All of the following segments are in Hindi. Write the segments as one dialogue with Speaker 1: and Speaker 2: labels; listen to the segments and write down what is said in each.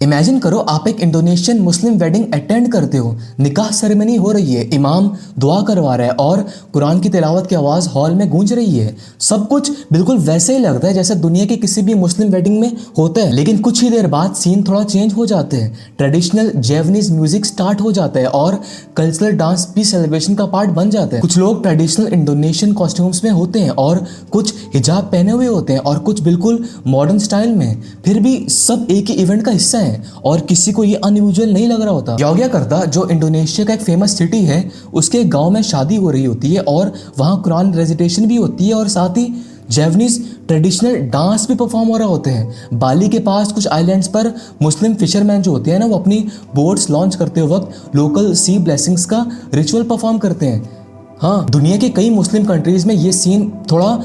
Speaker 1: इमेजिन करो आप एक इंडोनेशियन मुस्लिम वेडिंग अटेंड करते हो। निकाह सेरेमनी हो रही है, इमाम दुआ करवा रहा है और कुरान की तिलावत की आवाज़ हॉल में गूंज रही है। सब कुछ बिल्कुल वैसे ही लगता है जैसे दुनिया की किसी भी मुस्लिम वेडिंग में होता है। लेकिन कुछ ही देर बाद सीन थोड़ा चेंज हो जाते हैं। ट्रेडिशनल जैवनीज म्यूजिक स्टार्ट हो जाता है और कल्चरल डांस भी सेलिब्रेशन का पार्ट बन जाता है। कुछ लोग ट्रेडिशनल इंडोनेशियन कॉस्ट्यूम्स में होते हैं और कुछ हिजाब पहने हुए होते हैं और कुछ बिल्कुल मॉडर्न स्टाइल में। फिर भी सब एक ही इवेंट का हिस्सा है और किसी को ये अनयूजुअल नहीं लग रहा होता। यogyakarta जो इंडोनेशिया का एक फेमस सिटी है, उसके गांव में शादी हो रही होती है और वहां कुरान रेजिटेशन भी होती है और साथ ही जैवनीज ट्रेडिशनल डांस भी परफॉर्म हो रहा होते हैं। बाली के पास कुछ आइलैंड्स पर मुस्लिम फिशरमैन जो होते हैं ना, वो अपनी बोट्स लॉन्च करते वक्त लोकल सी ब्लेसिंग्स का रिचुअल परफॉर्म करते हैं। हाँ, दुनिया के कई मुस्लिम कंट्रीज में ये सीन थोड़ा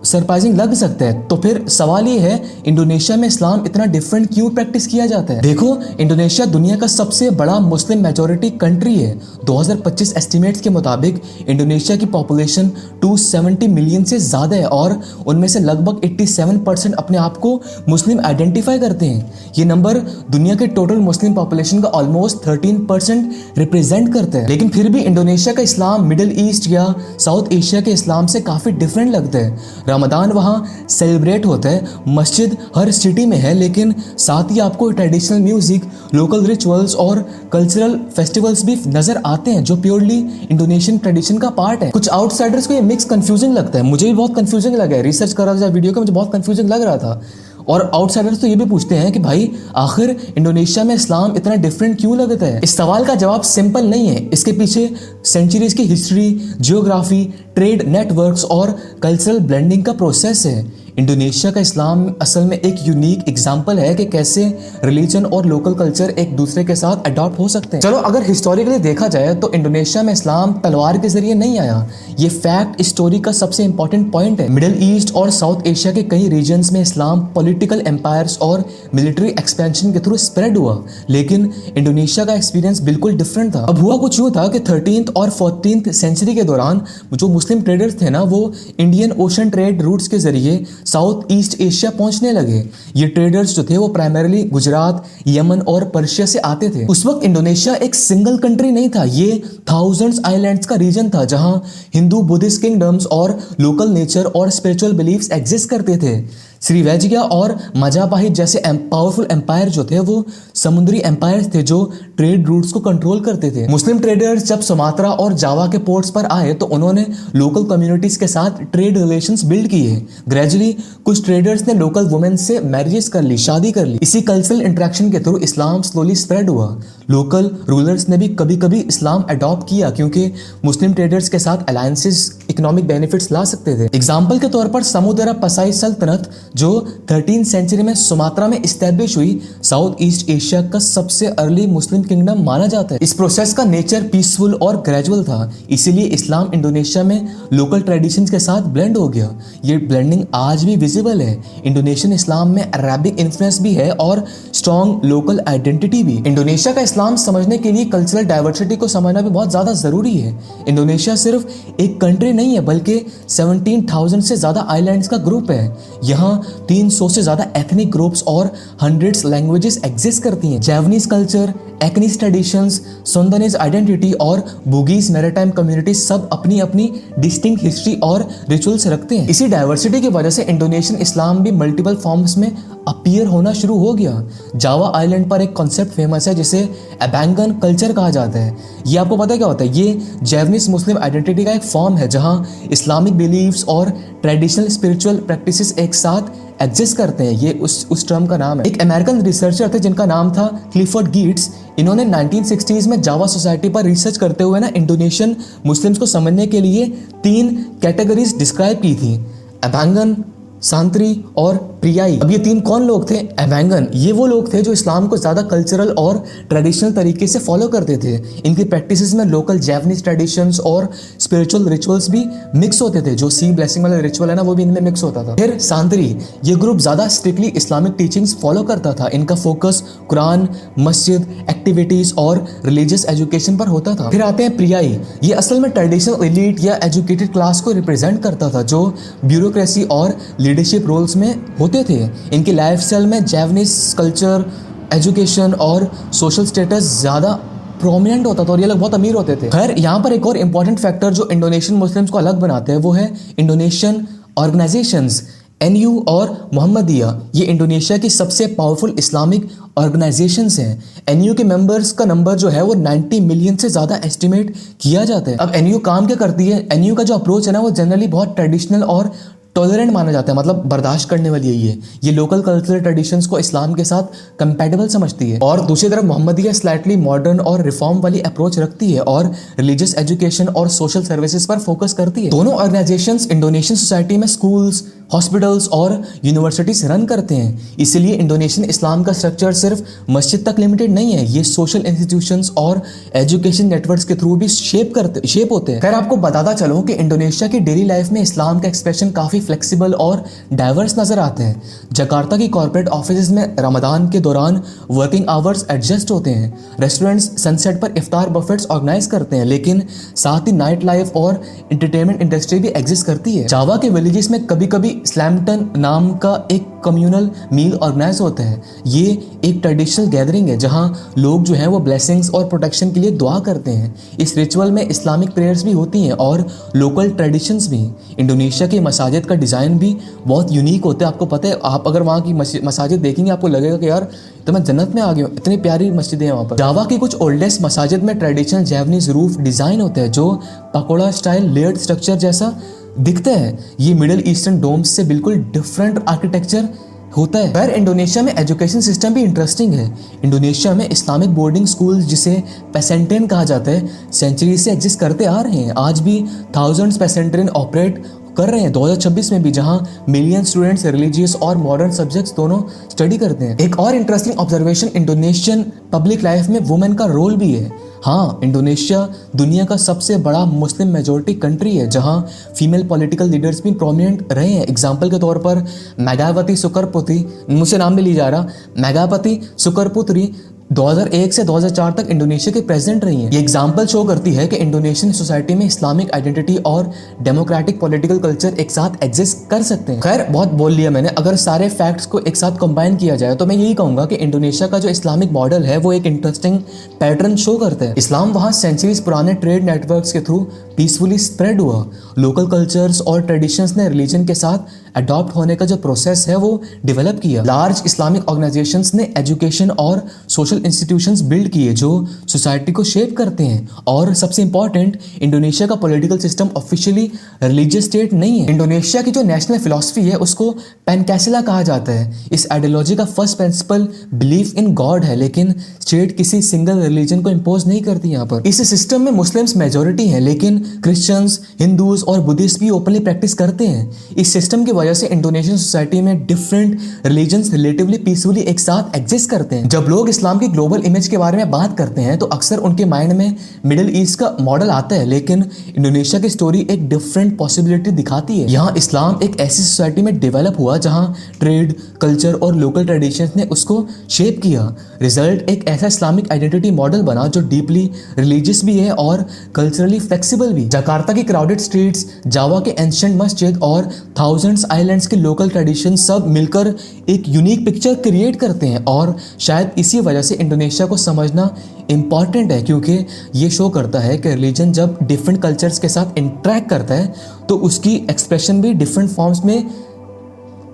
Speaker 1: सरप्राइजिंग लग सकता है। तो फिर सवाल ये है, इंडोनेशिया में इस्लाम इतना डिफरेंट क्यों प्रैक्टिस किया जाता है? देखो, इंडोनेशिया दुनिया का सबसे बड़ा मुस्लिम मेजॉरिटी कंट्री है। 2025 एस्टिमेट्स के मुताबिक इंडोनेशिया की पॉपुलेशन 270 मिलियन से ज़्यादा है और उनमें से लगभग 87% अपने आप को मुस्लिम आइडेंटिफाई करते हैं। ये नंबर दुनिया के टोटल मुस्लिम पॉपुलेशन का ऑलमोस्ट 13% रिप्रेजेंट करता है। लेकिन फिर भी इंडोनेशिया का इस्लाम मिडिल ईस्ट या साउथ एशिया के इस्लाम से काफ़ी डिफरेंट लगता है। रमदान वहाँ सेलिब्रेट होता है, मस्जिद हर सिटी में है, लेकिन साथ ही आपको ट्रेडिशनल म्यूजिक, लोकल रिचुअल्स और कल्चरल फेस्टिवल्स भी नजर आते हैं जो प्योरली इंडोनेशियन ट्रेडिशन का पार्ट है। कुछ आउटसाइडर्स को ये मिक्स कंफ्यूजिंग लगता है, मुझे भी बहुत कंफ्यूजिंग लगा है। रिसर्च कर रहा था वीडियो का, मुझे बहुत कंफ्यूजिंग लग रहा था। और आउटसाइडर्स तो ये भी पूछते हैं कि भाई आखिर इंडोनेशिया में इस्लाम इतना डिफरेंट क्यों लगता है? इस सवाल का जवाब सिंपल नहीं है। इसके पीछे सेंचुरीज की हिस्ट्री, जियोग्राफी, ट्रेड नेटवर्क्स और कल्चरल ब्लेंडिंग का प्रोसेस है। इंडोनेशिया का इस्लाम असल में एक यूनिक एग्जाम्पल है कि कैसे रिलीजन और लोकल कल्चर एक दूसरे के साथ अडॉप्ट हो सकते हैं। चलो, अगर हिस्टोरिकली देखा जाए तो इंडोनेशिया में इस्लाम तलवार के जरिए नहीं आया। ये फैक्ट स्टोरी का सबसे इंपॉर्टेंट पॉइंट है। मिडिल ईस्ट और साउथ एशिया के कई रीजन्स में इस्लाम पॉलिटिकल एम्पायर्स और मिलिट्री एक्सपेंशन के थ्रू स्प्रेड हुआ, लेकिन इंडोनेशिया का एक्सपीरियंस बिल्कुल डिफरेंट था। अब हुआ कुछ यूँ था कि 13th और 14th सेंचुरी के दौरान जो मुस्लिम ट्रेडर्स थे ना, वो इंडियन ओशन ट्रेड रूट्स के जरिए साउथ ईस्ट एशिया पहुंचने लगे। ये ट्रेडर्स जो थे वो प्राइमरीली गुजरात, यमन और पर्शिया से आते थे। उस वक्त इंडोनेशिया एक सिंगल कंट्री नहीं था, ये थाउजेंड्स आइलैंड्स का रीजन था जहां हिंदू, बुद्धिस्ट किंगडम्स और लोकल नेचर और स्पिरिचुअल बिलीफ्स एग्जिस्ट करते थे। श्रीवैजिया और मजापाहित जैसे पावरफुल एम्पायर जो थे वो समुद्री एम्पायर थे जो ट्रेड रूट्स को कंट्रोल करते थे। मुस्लिम ट्रेडर्स जब सुमात्रा और जावा के पोर्ट्स पर आए तो उन्होंने लोकल कम्युनिटीज के साथ ट्रेड रिलेशंस बिल्ड किए। ग्रेजुअली कुछ ट्रेडर्स ने लोकल वुमेन से मैरिजेस कर ली, शादी कर ली। इसी कल्चरल इंटरेक्शन के थ्रू इस्लाम स्लोली स्प्रेड हुआ। लोकल रूलर्स ने भी कभी कभी इस्लाम अडॉप्ट किया क्योंकि मुस्लिम ट्रेडर्स के साथ अलायंसेस इकोनॉमिक बेनिफिट्स ला सकते थे। एग्जाम्पल के तौर पर समुद्रा पसाई सल्तनत जो 13th सेंचुरी में सुमात्रा में इस्टेब्लिश हुई, साउथ ईस्ट एशिया का सबसे अर्ली मुस्लिम किंगडम माना जाता है। इस प्रोसेस का नेचर पीसफुल और ग्रेजुअल था, इसीलिए इस्लाम इंडोनेशिया में लोकल ट्रेडिशंस के साथ ब्लेंड हो गया। ये ब्लेंडिंग आज भी विजिबल है। इंडोनेशियन इस्लाम में अरेबिक इन्फ्लुएंस भी है और स्ट्रॉन्ग लोकल आइडेंटिटी भी। इंडोनेशिया का इस्लाम समझने के लिए कल्चरल डाइवर्सिटी को समझना भी बहुत ज्यादा जरूरी है। इंडोनेशिया सिर्फ एक कंट्री नहीं है बल्कि 17,000 से ज्यादा आइलैंड्स का ग्रुप है। यहाँ 300 से ज्यादा एथनिक ग्रुप्स और हंड्रेड्स लैंग्वेजेस एग्जिस्ट करती हैं। जैवनीज कल्चर, एकनीज ट्रेडिशंस, सुंदनीज आइडेंटिटी और बुगीज मैरीटाइम कम्युनिटी सब अपनी अपनी डिस्टिंक्ट हिस्ट्री और रिचुअल्स रखते हैं। इसी डाइवर्सिटी की वजह से इंडोनेशियन इस्लाम भी मल्टीपल फॉर्म्स में अपीयर होना शुरू हो गया। जावा आइलैंड पर एक कॉन्सेप्ट फेमस है जिसे अबैंगन कल्चर कहा जाता है। ये आपको पता है क्या होता है? ये जैवनीज मुस्लिम आइडेंटिटी का एक फॉर्म है जहां इस्लामिक बिलीव्स और ट्रेडिशनल स्पिरिचुअल प्रैक्टिसेस एक साथ एग्जिस्ट करते हैं। ये उस टर्म का नाम है। एक अमेरिकन रिसर्चर थे जिनका नाम था क्लिफर्ड गीट्स। इन्होंने 1960s में जावा सोसाइटी पर रिसर्च करते हुए ना इंडोनेशियन मुस्लिम्स को समझने के लिए 3 कैटेगरीज डिस्क्राइब की थी: अबैंगन, सांतरी और प्रियाई। अब ये 3 कौन लोग थे? अबैंगन ये वो लोग थे जो इस्लाम को ज़्यादा कल्चरल और ट्रेडिशनल तरीके से फॉलो करते थे। इनकी प्रैक्टिसेस में लोकल जैवनीज ट्रेडिशंस और स्पिरिचुअल रिचुअल्स भी मिक्स होते थे। जो सी ब्लेसिंग वाला रिचुअल है ना, वो भी इनमें मिक्स होता था। फिर सांतरी ये ग्रुप ज़्यादा स्ट्रिक्टली इस्लामिक टीचिंग्स फॉलो करता था। इनका फोकस कुरान, मस्जिद, एक्टिविटीज़ और रिलीजियस एजुकेशन पर होता था। फिर आते हैं प्रियाई। ये असल में ट्रेडिशनल एलीट या एजुकेटेड क्लास को रिप्रेजेंट करता था जो ब्यूरोक्रेसी और लीडरशिप रोल्स में होते थे। इनके लाइफस्टाइल में जैवनीज कल्चर, एजुकेशन और सोशल स्टेटस ज़्यादा प्रोमिनेंट होता था और ये लोग बहुत अमीर होते थे। खैर यहाँ पर एक और इम्पॉर्टेंट फैक्टर जो इंडोनेशियन मुस्लिम्स को अलग बनाते हैं वो है इंडोनेशियन ऑर्गेनाइजेशंस। एनयू और मोहम्मदिया ये इंडोनेशिया की सबसे पावरफुल इस्लामिक ऑर्गेनाइजेशंस हैं। एनयू के मेंबर्स का नंबर जो है वो 90 मिलियन से ज़्यादा एस्टिमेट किया जाता है। अब एनयू काम क्या करती है? एनयू का जो अप्रोच है ना वो जनरली बहुत ट्रेडिशनल और टॉलरेंट माना जाता है, मतलब बर्दाश्त करने वाली है ये लोकल कल्चरल ट्रेडिशंस को इस्लाम के साथ कंपैटिबल समझती है। और दूसरी तरफ मोहम्मदिया स्लाइटली मॉडर्न और रिफॉर्म वाली अप्रोच रखती है और रिलीजियस एजुकेशन और सोशल सर्विसेज पर फोकस करती है। दोनों ऑर्गेनाइजेशंस इंडोनेशियन सोसाइटी में स्कूल्स, हॉस्पिटल्स और यूनिवर्सिटीज रन करते हैं। इसलिए इंडोनेशियन इस्लाम का स्ट्रक्चर सिर्फ मस्जिद तक लिमिटेड नहीं है, ये सोशल इंस्टीट्यूशंस और एजुकेशन नेटवर्क्स के थ्रू भी शेप होते हैं। खैर आपको बताता चलो कि इंडोनेशिया की डेली लाइफ में इस्लाम का एक्सप्रेशन काफ़ी फ्लेक्सिबल और डाइवर्स नजर आते हैं। जकार्ता की कॉर्पोरेट ऑफिस में रमदान के दौरान वर्किंग आवर्स एडजस्ट होते हैं, रेस्टोरेंट्स सनसेट पर इफ्तार बफेट्स ऑर्गेनाइज करते हैं, लेकिन साथ ही नाइट लाइफ और एंटरटेनमेंट इंडस्ट्री भी एग्जिस्ट करती है। जावा के विलेजेस में कभी कभी स्लैम्पटन नाम का एक कम्युनल मील ऑर्गेनाइज होता है। ये एक ट्रेडिशनल गैदरिंग है जहां लोग जो हैं वो ब्लेसिंग्स और प्रोटेक्शन के लिए दुआ करते हैं। इस रिचुअल में इस्लामिक प्रेयर्स भी होती हैं और लोकल ट्रेडिशंस भी। इंडोनेशिया की मसाजिद का डिज़ाइन भी बहुत यूनिक होता है। आपको पता है, आप अगर वहाँ की मसाजिद देखेंगे आपको लगेगा कि यार तो मैं जन्नत में आ गया हूँ, इतनी प्यारी मस्जिदें हैं वहाँ पर। जावा की कुछ ओल्डेस्ट मसाजिद में ट्रेडिशनल जैवनीज रूफ डिज़ाइन होता है जो पकोड़ा स्टाइल लेयर्ड स्ट्रक्चर जैसा दिखता है। ये मिडिल ईस्टर्न डोम्स से बिल्कुल डिफरेंट आर्किटेक्चर होता है। खैर इंडोनेशिया में एजुकेशन सिस्टम भी इंटरेस्टिंग है। इंडोनेशिया में इस्लामिक बोर्डिंग स्कूल जिसे पेसेंट्रेन कहा जाता है सेंचुरी से एग्जिस्ट करते आ रहे हैं। आज भी थाउजेंड्स पेसेंट्रेन ऑपरेट कर रहे हैं 2026 में भी, जहां मिलियन स्टूडेंट्स रिलीजियस और मॉडर्न सब्जेक्ट्स दोनों स्टडी करते हैं। एक और interesting observation Indonesian public life में वुमेन का रोल भी है। हाँ, इंडोनेशिया दुनिया का सबसे बड़ा मुस्लिम मेजॉरिटी कंट्री है जहां फीमेल पॉलिटिकल लीडर्स भी प्रोमिनेंट रहे हैं। एग्जाम्पल के तौर पर मेगावती सुकरपुत्री, मुझसे नाम नहीं ली जा रहा, मेगावती सुकरपुत्री 2001 से 2004 तक इंडोनेशिया के प्रेसिडेंट रही हैं। ये एग्जाम्पल शो करती है कि इंडोनेशियन सोसाइटी में इस्लामिक आइडेंटिटी और डेमोक्रेटिक पॉलिटिकल कल्चर एक साथ एग्जिस्ट कर सकते हैं। खैर बहुत बोल लिया मैंने। अगर सारे फैक्ट्स को एक साथ कंबाइन किया जाए तो मैं यही कहूंगा कि इंडोनेशिया का जो इस्लामिक मॉडल है वो एक इंटरेस्टिंग पैटर्न शो करता है। इस्लाम वहाँ सेंचुरीज पुराने ट्रेड नेटवर्क्स के थ्रू पीसफुली स्प्रेड हुआ। लोकल कल्चर्स और ट्रेडिशंस ने रिलीजन के साथ अडॉप्ट होने का जो प्रोसेस है वो डेवलप किया। लार्ज इस्लामिक ऑर्गेनाइजेशंस ने एजुकेशन और सोशल इंस्टीट्यूशंस बिल्ड किए जो सोसाइटी को शेप करते हैं। और सबसे इंपॉर्टेंट, इंडोनेशिया का political system officially religious state नहीं है। इंडोनेशिया की जो नेशनल फिलॉसफी है उसको पैनकैसिला कहा जाता है। इस आइडियोलॉजी का first principle belief in God है, लेकिन स्टेट किसी सिंगल रिलीजन को इम्पोज नहीं करती। यहाँ पर इस सिस्टम में मुस्लिम्स मेजोरिटी हैं, लेकिन क्रिश्चियंस, हिंदूज और बुद्धिस्ट भी ओपनली प्रैक्टिस करते हैं। इस सिस्टम की वजह से इंडोनेशियन सोसाइटी में डिफरेंट रिलीजन्स रिलेटिवली पीसफुली एक साथ एग्जिस्ट करते हैं। जब लोग इस्लाम की ग्लोबल इमेज के बारे में बात करते हैं तो अक्सर उनके माइंड में मिडिल ईस्ट का मॉडल आता है, लेकिन इंडोनेशिया की स्टोरी एक डिफरेंट पॉसिबिलिटी दिखाती है। यहाँ इस्लाम एक ऐसी सोसाइटी में डेवलप हुआ जहाँ ट्रेड, कल्चर और लोकल ट्रेडिशंस ने उसको शेप किया। रिजल्ट एक ऐसा इस्लामिक आइडेंटिटी मॉडल बना जो डीपली रिलीजियस भी है और कल्चरली फ्लेक्सिबल भी। जकार्ता की क्राउडेड स्ट्रीट्स, जावा के एंशिएंट मस्जिद और थाउजेंड्स आइलैंड्स के लोकल ट्रेडिशन सब मिलकर एक यूनिक पिक्चर क्रिएट करते हैं। और शायद इसी वजह से इंडोनेशिया को समझना इम्पॉर्टेंट है, क्योंकि ये शो करता है कि रिलीजन जब डिफरेंट कल्चर्स के साथ इंटरेक्ट करता है तो उसकी एक्सप्रेशन भी डिफरेंट फॉर्म्स में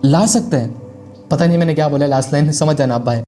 Speaker 1: ला सकता है। पता नहीं मैंने क्या बोला, लास्ट लाइन समझ जाना आप। बाय।